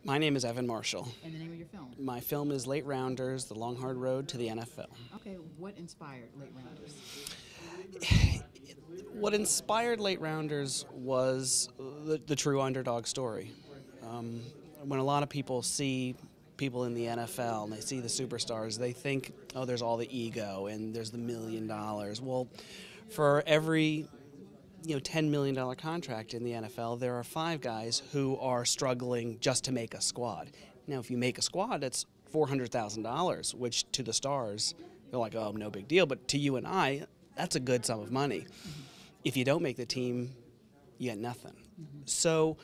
My name is Evan Marshall. And the name of your film? My film is Late Rounders, The Long Hard Road to the NFL. Okay, what inspired Late Rounders? What inspired Late Rounders was the true underdog story. When a lot of people see people in the NFL and they see the superstars, they think, oh, there's all the ego and there's the $1 million. Well, for every $10 million contract in the NFL, there are 5 guys who are struggling just to make a squad. Now, if you make a squad, that's $400,000, which to the stars, they're like, oh, no big deal. But to you and I, that's a good sum of money. Mm-hmm. If you don't make the team, you get nothing. Mm-hmm. So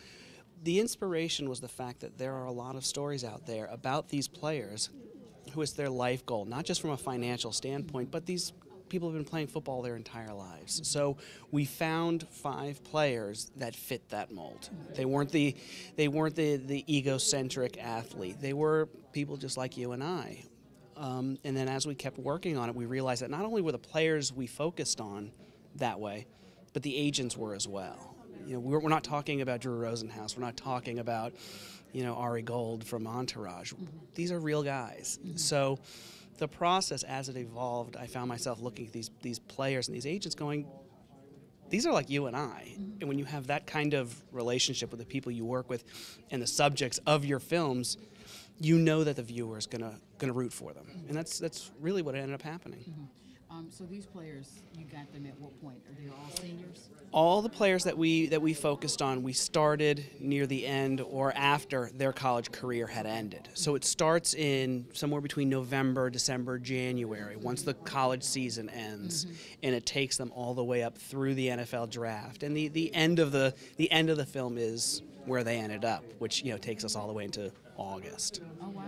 the inspiration was the fact that there are a lot of stories out there about these players who it's their life goal, not just from a financial standpoint, but these people have been playing football their entire lives. So we found 5 players that fit that mold. They weren't the egocentric athlete. They were people just like you and I. And then as we kept working on it, we realized that not only were the players we focused on that way, but the agents were as well. We're not talking about Drew Rosenhaus. We're not talking about, Ari Gold from Entourage. Mm-hmm. These are real guys. Mm-hmm. So the process, as it evolved, I found myself looking at these players and these agents going, these are like you and I. Mm-hmm. And when you have that kind of relationship with the people you work with and the subjects of your films, you know that the viewer is gonna root for them. Mm-hmm. And that's really what ended up happening. Mm-hmm. So these players, you got them at what point? Are they all seniors? All the players that we focused on, we started near the end or after their college career had ended. So it starts in somewhere between November, December, January, once the college season ends, mm-hmm. and it takes them all the way up through the NFL draft. And the end of the film is where they ended up, which takes us all the way into August. Oh wow.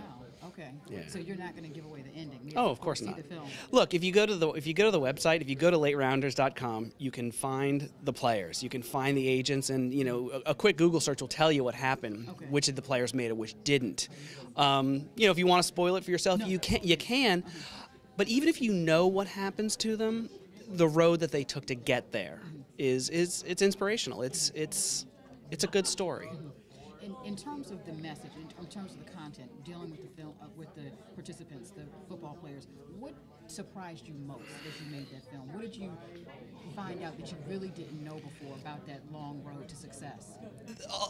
Okay. Yeah. So you're not going to give away the ending. Oh, of course not. The film. Look, if you go to the website, if you go to laterounders.com, you can find the players, you can find the agents, and a quick Google search will tell you what happened, okay. Which of the players made it, which didn't. If you want to spoil it for yourself, no. You can. But even if you know what happens to them, the road that they took to get there is it's inspirational. It's a good story. In terms of the message, in terms of the content, dealing with the film, with the participants, the football players, what surprised you most as you made that film? What did you find out that you really didn't know before about that long road to success?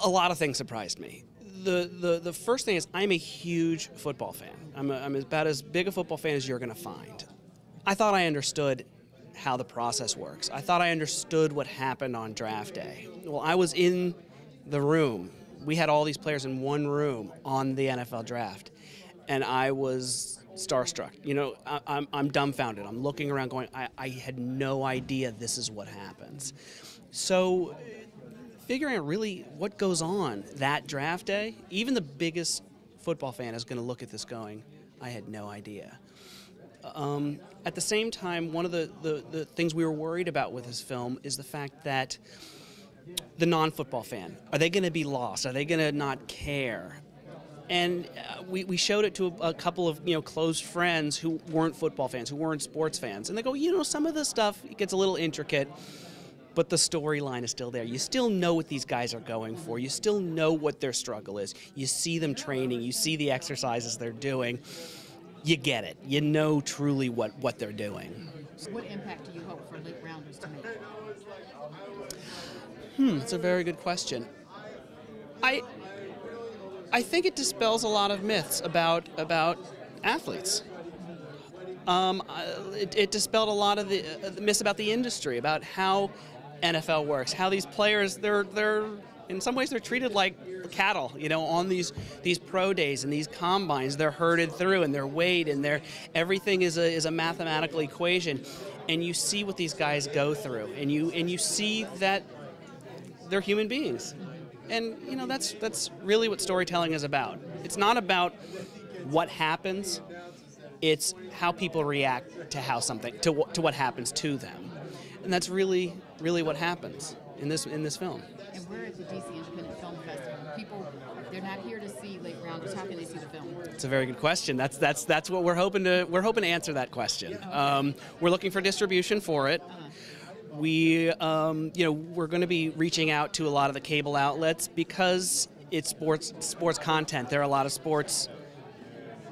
A lot of things surprised me. The first thing is I'm a huge football fan. I'm about as big a football fan as you're going to find. I thought I understood how the process works. I thought I understood what happened on draft day. Well, I was in the room. We had all these players in one room on the NFL draft, and I was starstruck. I'm dumbfounded. I'm looking around going, I had no idea this is what happens. So figuring out really what goes on that draft day, even the biggest football fan is going to look at this going, I had no idea. At the same time, one of the things we were worried about with this film is the fact that the non-football fan, are they going to be lost? Are they going to not care? And we showed it to a couple of close friends who weren't football fans, who weren't sports fans, and they go, some of this stuff gets a little intricate, but the storyline is still there. You still know what these guys are going for. You still know what their struggle is. You see them training. You see the exercises they're doing. You get it. You know truly what they're doing. So what impact do you hope for Late Rounders to make? That's a very good question. I think it dispels a lot of myths about athletes. It dispelled a lot of the myths about the industry, about how NFL works, how these players they're in some ways they're treated like cattle, on these pro days and these combines. They're herded through and they're weighed and everything is a mathematical equation, and you see what these guys go through, and you see that they're human beings. And that's really what storytelling is about. It's not about what happens, it's how people react to what happens to them. And that's really what happens in this film. And we're at the DC Independent Film Festival. People, they're not here to see Late Rounders. How can they see the film? It's a very good question. That's what we're hoping to answer that question. Okay. We're looking for distribution for it. We're going to be reaching out to a lot of the cable outlets because it's sports content. There are a lot of sports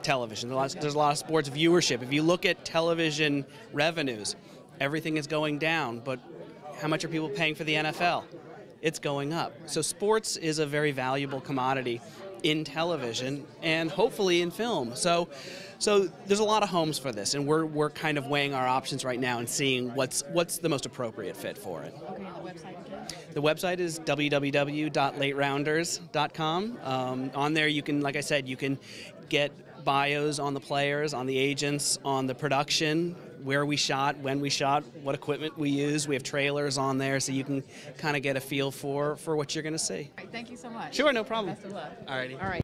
television. There's a lot of sports viewership. If you look at television revenues, everything is going down, but how much are people paying for the NFL? It's going up. So sports is a very valuable commodity in television and hopefully in film. So there's a lot of homes for this, and we're kind of weighing our options right now and seeing what's the most appropriate fit for it. Okay, and the website again? The website is www.laterounders.com. On there, you can, like I said, you can get bios on the players, on the agents, on the production, where we shot, when we shot, what equipment we use. We have trailers on there, so you can kind of get a feel for what you're going to see. All right, thank you so much. Sure, no problem. Best of luck. All righty. All right.